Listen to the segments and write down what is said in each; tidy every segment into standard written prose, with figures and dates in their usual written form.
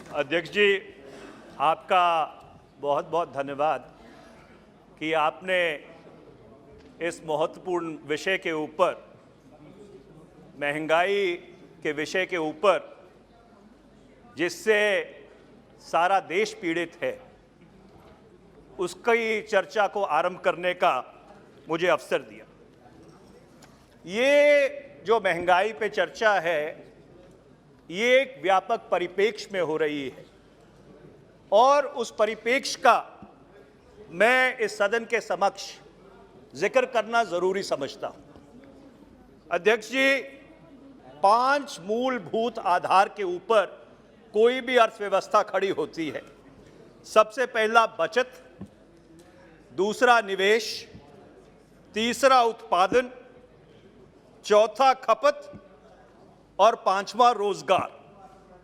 अध्यक्ष जी, आपका बहुत बहुत धन्यवाद कि आपने इस महत्वपूर्ण विषय के ऊपर, महंगाई के विषय के ऊपर, जिससे सारा देश पीड़ित है, उसकी चर्चा को आरंभ करने का मुझे अवसर दिया। ये जो महंगाई पे चर्चा है, ये एक व्यापक परिप्रेक्ष्य में हो रही है और उस परिप्रेक्ष्य का मैं इस सदन के समक्ष जिक्र करना जरूरी समझता हूं। अध्यक्ष जी, 5 मूलभूत आधार के ऊपर कोई भी अर्थव्यवस्था खड़ी होती है। सबसे पहला बचत, दूसरा निवेश, तीसरा उत्पादन, चौथा खपत और पांचवा रोजगार।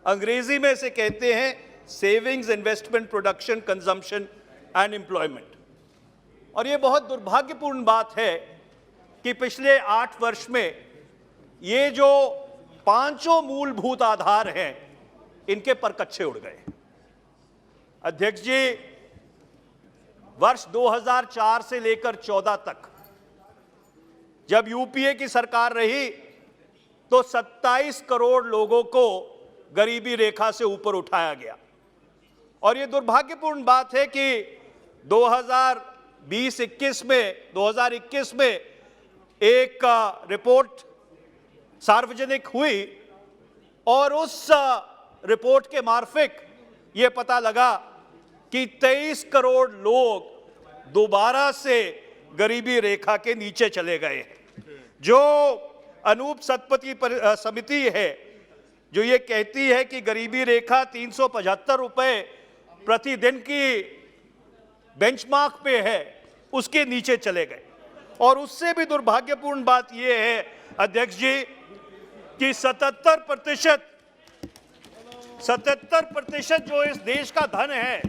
अंग्रेजी में इसे कहते हैं savings, investment, production, consumption and employment. और ये बहुत दुर्भाग्यपूर्ण बात है कि पिछले 8 वर्ष में ये जो पांचों मूलभूत आधार हैं, इनके परकच्छे उड़ गए। अध्यक्ष जी, वर्ष 2004 से लेकर 14 तक जब यूपीए की सरकार रही तो 27 करोड़ लोगों को गरीबी रेखा से ऊपर उठाया गया। और यह दुर्भाग्यपूर्ण बात है कि 2021 में एक रिपोर्ट सार्वजनिक हुई और उस रिपोर्ट के मार्फिक यह पता लगा कि 23 करोड़ लोग दोबारा से गरीबी रेखा के नीचे चले गए हैं। जो अनूप सतपथी समिति है, जो ये कहती है कि गरीबी रेखा 375 रुपए प्रतिदिन की बेंचमार्क पे है, उसके नीचे चले गए। और उससे भी दुर्भाग्यपूर्ण बात यह है अध्यक्ष जी कि 77% जो इस देश का धन है,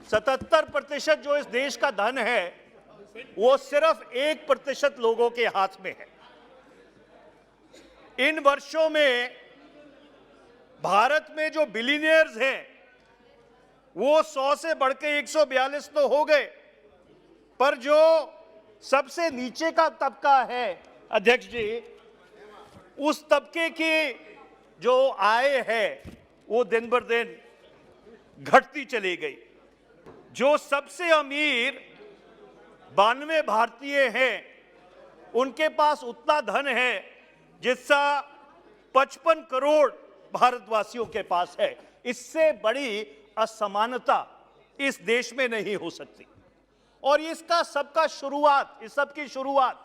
77% जो इस देश का धन है, वो सिर्फ 1% लोगों के हाथ में है। इन वर्षों में भारत में जो बिलियनियर्स हैं, वो 100 से बढ़ के 142 तो हो गए, पर जो सबसे नीचे का तबका है अध्यक्ष जी, उस तबके की जो आय है वो दिन बर दिन घटती चली गई। जो सबसे अमीर 92 भारतीय हैं, उनके पास उतना धन है जितना 55 करोड़ भारतवासियों के पास है। इससे बड़ी असमानता इस देश में नहीं हो सकती। और इस सबकी शुरुआत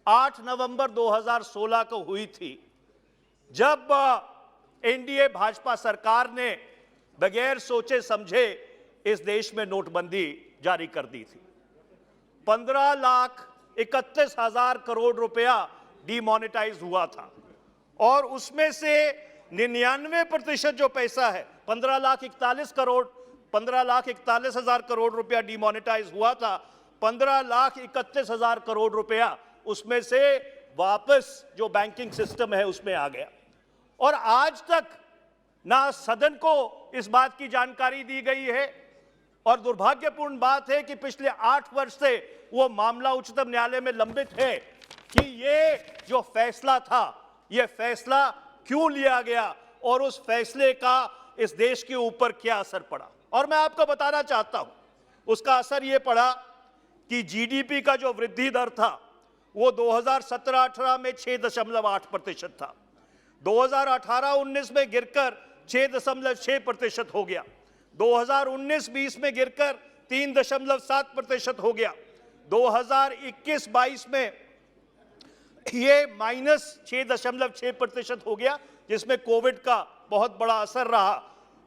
8 नवंबर 2016 को हुई थी, जब एनडीए भाजपा सरकार ने बगैर सोचे समझे इस देश में नोटबंदी जारी कर दी थी। 15,31,000 करोड़ रुपया डिमोनेटाइज हुआ था और उसमें से 99% जो पैसा है, 15,41,000 करोड़ रुपया डिमोनेटाइज हुआ था। 15,31,000 करोड़ रुपया उसमें से वापस जो बैंकिंग सिस्टम है उसमें आ गया। और आज तक ना सदन को इस बात की जानकारी दी गई है। और दुर्भाग्यपूर्ण बात है कि पिछले 8 वर्ष से वो मामला उच्चतम न्यायालय में लंबित है कि ये जो फैसला था, ये फैसला क्यों लिया गया और उस फैसले का इस देश के ऊपर क्या असर पड़ा। और मैं आपको बताना चाहता हूं, उसका असर ये पड़ा कि जीडीपी का जो वृद्धि दर था वो 2017-18 में 6.8% था, 2018-19 में गिरकर 6.6% हो गया, 2019-20 में गिरकर 3.7% हो गया, 2021-22 में ये -6.6% हो गया, जिसमें कोविड का बहुत बड़ा असर रहा।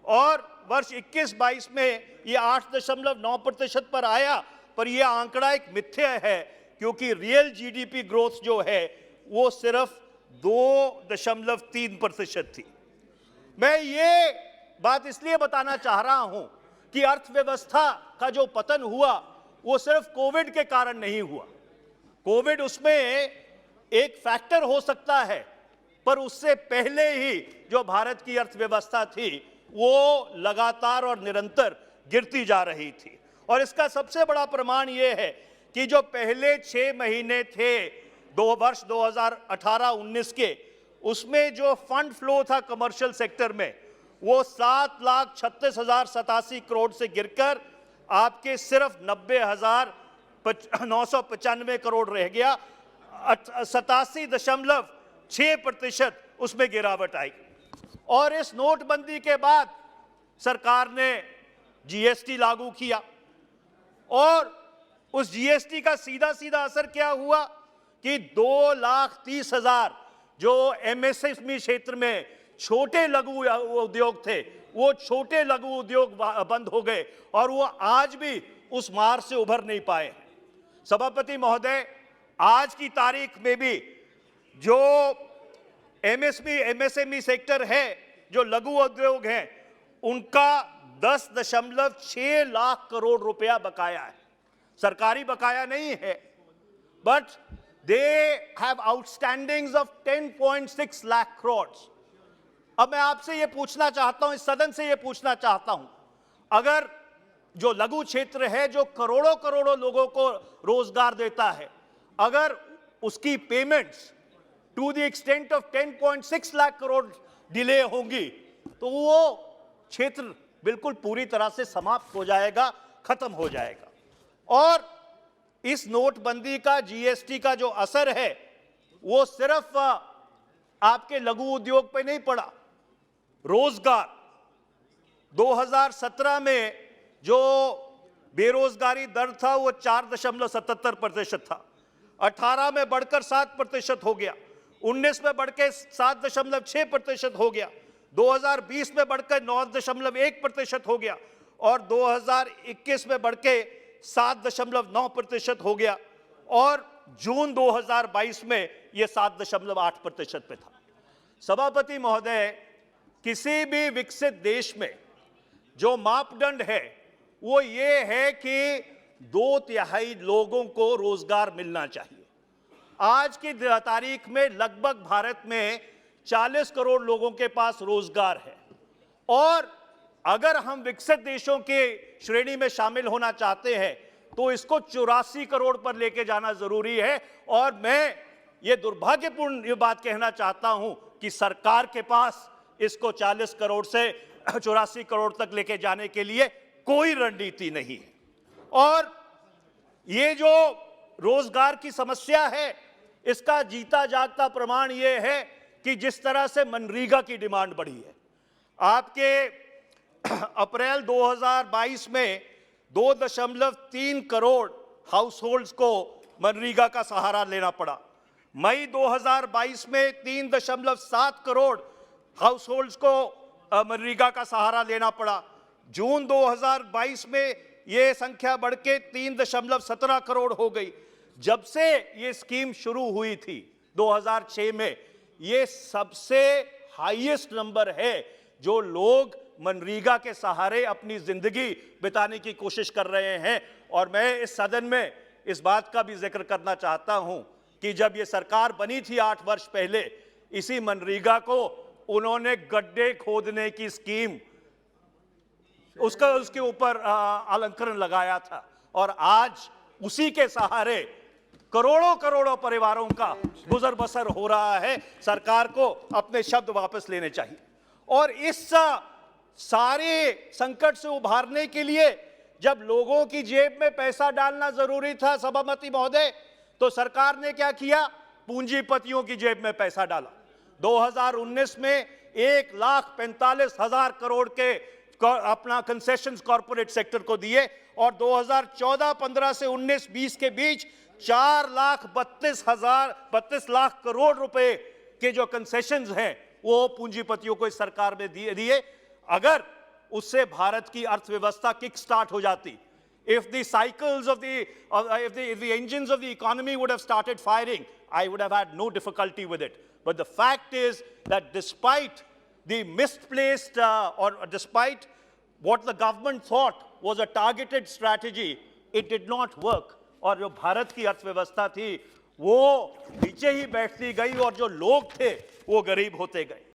और वर्ष 21-22 में ये 8.9% पर आया, पर यह आंकड़ा एक मिथ्या है क्योंकि रियल जीडीपी ग्रोथ जो है वो सिर्फ 2.3% थी। मैं ये बात इसलिए बताना चाह रहा हूं कि अर्थव्यवस्था का जो पतन हुआ वो सिर्फ कोविड के कारण नहीं हुआ। कोविड उसमें एक फैक्टर हो सकता है, पर उससे पहले ही जो भारत की अर्थव्यवस्था थी वो लगातार और निरंतर गिरती जा रही थी। और इसका सबसे बड़ा प्रमाण ये है कि जो पहले 6 महीने थे वर्ष 2018-19 के, उसमें जो फंड फ्लो था कमर्शियल सेक्टर में वो 7,36,087 करोड़ से गिरकर आपके सिर्फ 90,995 करोड़ रह गया। 87.6% उसमें गिरावट आई। और इस नोटबंदी के बाद सरकार ने जीएसटी लागू किया और उस जीएसटी का सीधा सीधा असर क्या हुआ कि 2,30,000 जो एमएसएमई क्षेत्र में छोटे लघु उद्योग थे, वो छोटे लघु उद्योग बंद हो गए और वो आज भी उस मार से उभर नहीं पाए हैं। सभापति महोदय, आज की तारीख में भी जो एमएसएमई सेक्टर है, जो लघु उद्योग हैं, उनका 10.6 लाख करोड़ रुपया बकाया है। सरकारी बकाया नहीं है, but they have outstandings of 10.6 lakh crore. अब मैं आपसे ये पूछना चाहता हूं, इस सदन से ये पूछना चाहता हूं, अगर जो लघु क्षेत्र है जो करोड़ों करोड़ों लोगों को रोजगार देता है, अगर उसकी payments to the extent of 10.6 lakh crore delay होंगी तो वो क्षेत्र बिल्कुल पूरी तरह से समाप्त हो जाएगा, खत्म हो जाएगा। और इस नोटबंदी का, जीएसटी का जो असर है वो सिर्फ आपके लघु उद्योग पे नहीं पड़ा। रोजगार 2017 में जो बेरोजगारी दर था वो 4.77% था, 18 में बढ़कर 7% हो गया, 19 में बढ़कर 7.6% हो गया, 2020 में बढ़कर 9.1% हो गया और 2021 में बढ़कर 7.9% हो गया और जून 2022 में यह 7.8% पे था। सभापति महोदय, किसी भी विकसित देश में जो मापदंड है वो ये है कि 2/3 लोगों को रोजगार मिलना चाहिए। आज की तारीख में लगभग भारत में 40 करोड़ लोगों के पास रोजगार है और अगर हम विकसित देशों के श्रेणी में शामिल होना चाहते हैं तो इसको 84 करोड़ पर लेके जाना जरूरी है। और मैं ये दुर्भाग्यपूर्ण ये बात कहना चाहता हूं कि सरकार के पास इसको 40 करोड़ से 84 करोड़ तक लेके जाने के लिए कोई रणनीति नहीं है। और ये जो रोजगार की समस्या है, इसका जीता जागता प्रमाण ये है कि जिस तरह से मनरेगा की डिमांड बढ़ी है। आपके अप्रैल 2022 में 2.3 करोड़ हाउस होल्ड्स को मनरेगा का सहारा लेना पड़ा। मई 2022 में 3.7 करोड़ हाउस होल्ड्स को मनरेगा का सहारा लेना पड़ा। जून 2022 में यह संख्या बढ़ के 3.17 करोड़ हो गई। जब से ये स्कीम शुरू हुई थी 2006 में, ये सबसे हाईएस्ट नंबर है जो लोग मनरेगा के सहारे अपनी जिंदगी बिताने की कोशिश कर रहे हैं। और मैं इस सदन में इस बात का भी जिक्र करना चाहता हूं कि जब ये सरकार बनी थी 8 वर्ष पहले, इसी मनरेगा को उन्होंने गड्ढे खोदने की स्कीम उसके ऊपर अलंकरण लगाया था और आज उसी के सहारे करोड़ों करोड़ों परिवारों का गुजर बसर हो रहा है। सरकार को अपने शब्द वापस लेने चाहिए। और इस सारे संकट से उभारने के लिए जब लोगों की जेब में पैसा डालना जरूरी था सभापति महोदय, तो सरकार ने क्या किया? पूंजीपतियों की जेब में पैसा डाला। 2019 में 1,45,000 करोड़ के अपना कंसेशंस कॉर्पोरेट सेक्टर को दिए और 2014-15 से 19-20 के बीच 4,32 लाख करोड़ रुपए के जो कंसेशंस हैं वो पूंजीपतियों को इस सरकार में दिए। अगर उससे भारत की अर्थव्यवस्था किक स्टार्ट हो जाती, if the cycles of the if the engines of the economy would have started firing, I would have had no difficulty with it. But the fact is that despite the misplaced or despite what the government thought was a targeted strategy, it did not work. और जो भारत की अर्थव्यवस्था थी वो नीचे ही बैठती गई और जो लोग थे वो गरीब होते गए।